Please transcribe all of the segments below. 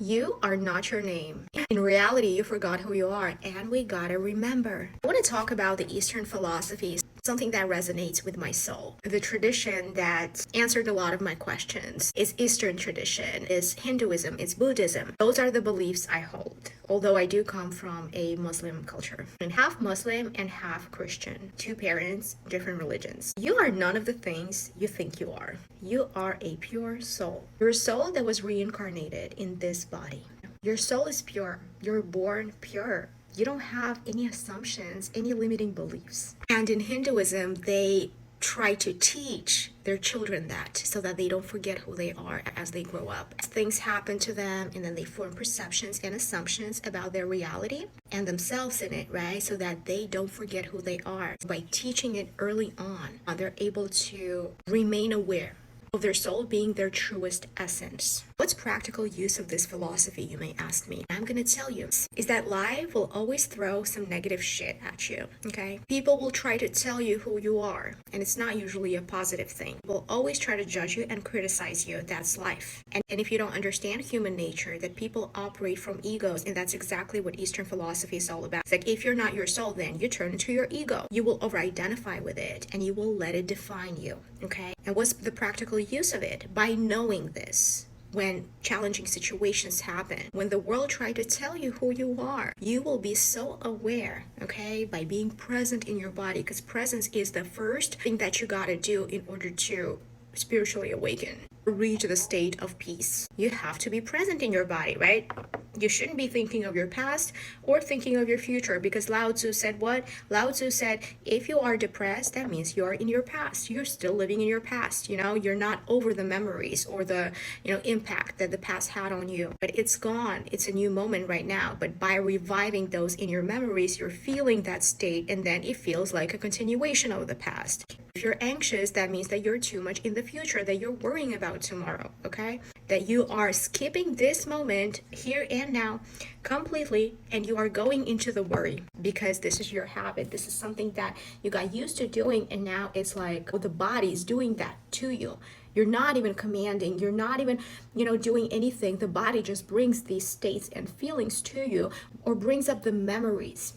You are not your name. In reality, you forgot who you are, and we gotta remember. I want to talk about the Eastern philosophies, something that resonates with my soul. The tradition that answered a lot of my questions is Eastern tradition, is Hinduism, is Buddhism. Those are the beliefs I hold. Although I do come from a Muslim culture. I'm half Muslim and half Christian. Two parents, different religions. You are none of the things you think you are. You are a pure soul. You're a soul that was reincarnated in this body. Your soul is pure. You're born pure. You don't have any assumptions, any limiting beliefs. And in Hinduism, they try to teach their children that so that they don't forget who they are as they grow up. Things happen to them and then they form perceptions and assumptions about their reality and themselves in it, right? So that they don't forget who they are. By teaching it early on, they're able to remain aware of their soul being their truest essence. What's practical use of this philosophy, you may ask me? I'm gonna tell you is that life will always throw some negative shit at you, okay? People will try to tell you who you are, and it's not usually a positive thing. Will always try to judge you and criticize you. That's life. And if you don't understand human nature, that people operate from egos, and that's exactly what Eastern philosophy is all about. It's like if you're not your soul, then you turn into your ego. You will over-identify with it, and you will let it define you, okay? And what's the practical use of it? By knowing this, when challenging situations happen, when the world tries to tell you who you are, you will be so aware, okay, by being present in your body, because presence is the first thing that you gotta do in order to spiritually awaken, reach the state of peace. You have to be present in your body, right? You shouldn't be thinking of your past or thinking of your future, because Lao Tzu said what? Lao Tzu said, if you are depressed, that means you are in your past. You're still living in your past, you're not over the memories or the, impact that the past had on you, but it's gone. It's a new moment right now. But by reviving those in your memories, you're feeling that state, and then it feels like a continuation of the past. If you're anxious, that means that you're too much in the future, that you're worrying about tomorrow, okay? That you are skipping this moment here and now completely, and you are going into the worry because this is your habit. This is something that you got used to doing, and now it's like the body is doing that to you. You're not even commanding, you're not even, doing anything. The body just brings these states and feelings to you, or brings up the memories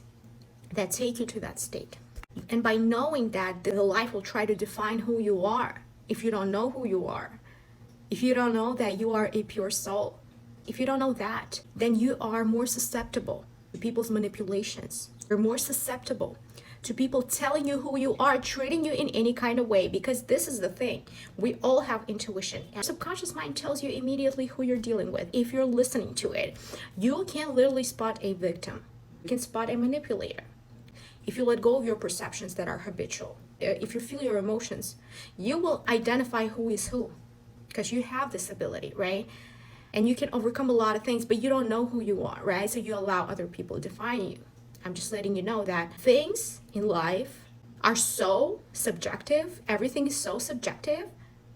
that take you to that state. And by knowing that, the life will try to define who you are. If you don't know who you are, if you don't know that you are a pure soul, if you don't know that, then you are more susceptible to people's manipulations. You're more susceptible to people telling you who you are, treating you in any kind of way, because this is the thing. We all have intuition. And subconscious mind tells you immediately who you're dealing with. If you're listening to it, you can literally spot a victim. You can spot a manipulator. If you let go of your perceptions that are habitual, if you feel your emotions, you will identify who is who, because you have this ability, right? And you can overcome a lot of things, but you don't know who you are, right? So you allow other people to define you. I'm just letting you know that things in life are so subjective. Everything is so subjective.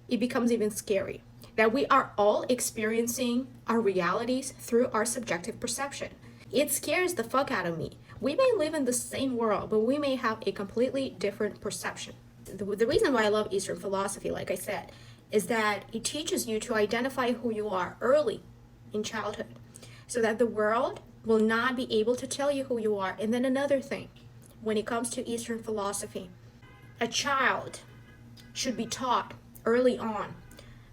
It becomes even scary that we are all experiencing our realities through our subjective perception. It scares the fuck out of me. We may live in the same world, but we may have a completely different perception. The reason why I love Eastern philosophy, like I said, is that it teaches you to identify who you are early in childhood, so that the world will not be able to tell you who you are. And then another thing, when it comes to Eastern philosophy, a child should be taught early on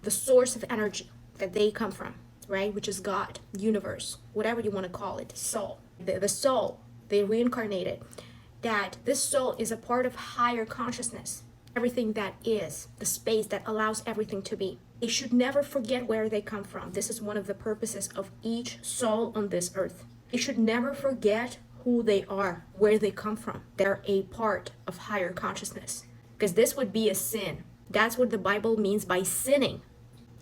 the source of energy that they come from, right? Which is God, universe, whatever you want to call it, soul. The soul, they reincarnated, that this soul is a part of higher consciousness, everything that is, the space that allows everything to be. They should never forget where they come from. This is one of the purposes of each soul on this earth. They should never forget who they are, where they come from. They're a part of higher consciousness, because this would be a sin. That's what the Bible means by sinning,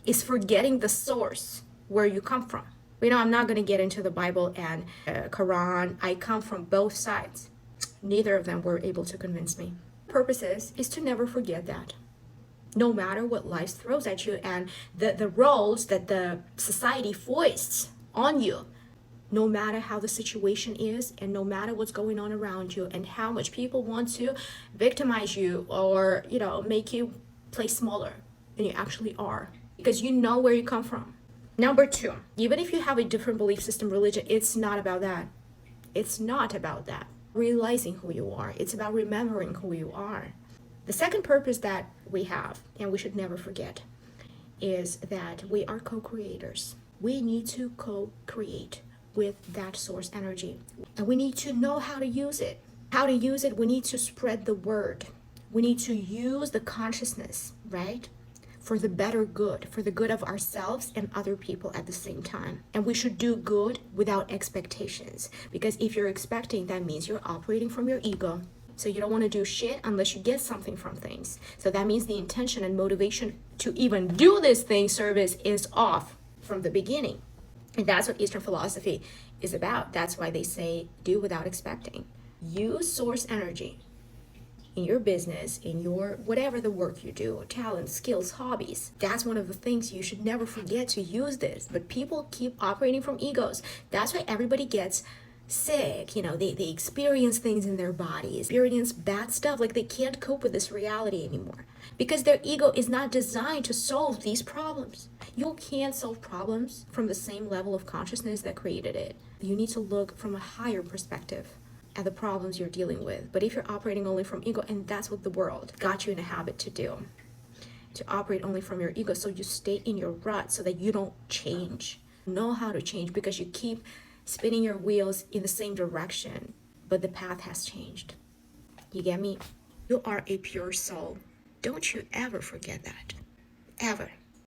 is forgetting the source, where you come from. I'm not going to get into the Bible and Quran. I come from both sides. Neither of them were able to convince me. Purposes is to never forget that. No matter what life throws at you and the roles that the society foists on you, no matter how the situation is and no matter what's going on around you and how much people want to victimize you or, make you play smaller than you actually are, because you know where you come from. Number two, even if you have a different belief system, religion, it's not about that. It's not about that. Realizing who you are, it's about remembering who you are. The second purpose that we have, and we should never forget, is that we are co-creators. We need to co-create with that source energy. And we need to know how to use it. How to use it, we need to spread the word. We need to use the consciousness, right? For the better good, for the good of ourselves and other people at the same time. And we should do good without expectations. Because if you're expecting, that means you're operating from your ego. So you don't want to do shit unless you get something from things. So that means the intention and motivation to even do this thing, service, is off from the beginning. And that's what Eastern philosophy is about. That's why they say do without expecting. Use source energy in your business, in your whatever the work you do, talents, skills, hobbies. That's one of the things you should never forget, to use this. But people keep operating from egos. That's why everybody gets sick. They experience things in their bodies, experience bad stuff, like they can't cope with this reality anymore because their ego is not designed to solve these problems. You can't solve problems from the same level of consciousness that created it. You need to look from a higher perspective at the problems you're dealing with. But if you're operating only from ego, and that's what the world got you in a habit to do, to operate only from your ego, so you stay in your rut so that you don't change. Know how to change because you keep spinning your wheels in the same direction, but the path has changed. You get me? You are a pure soul. Don't you ever forget that. Ever.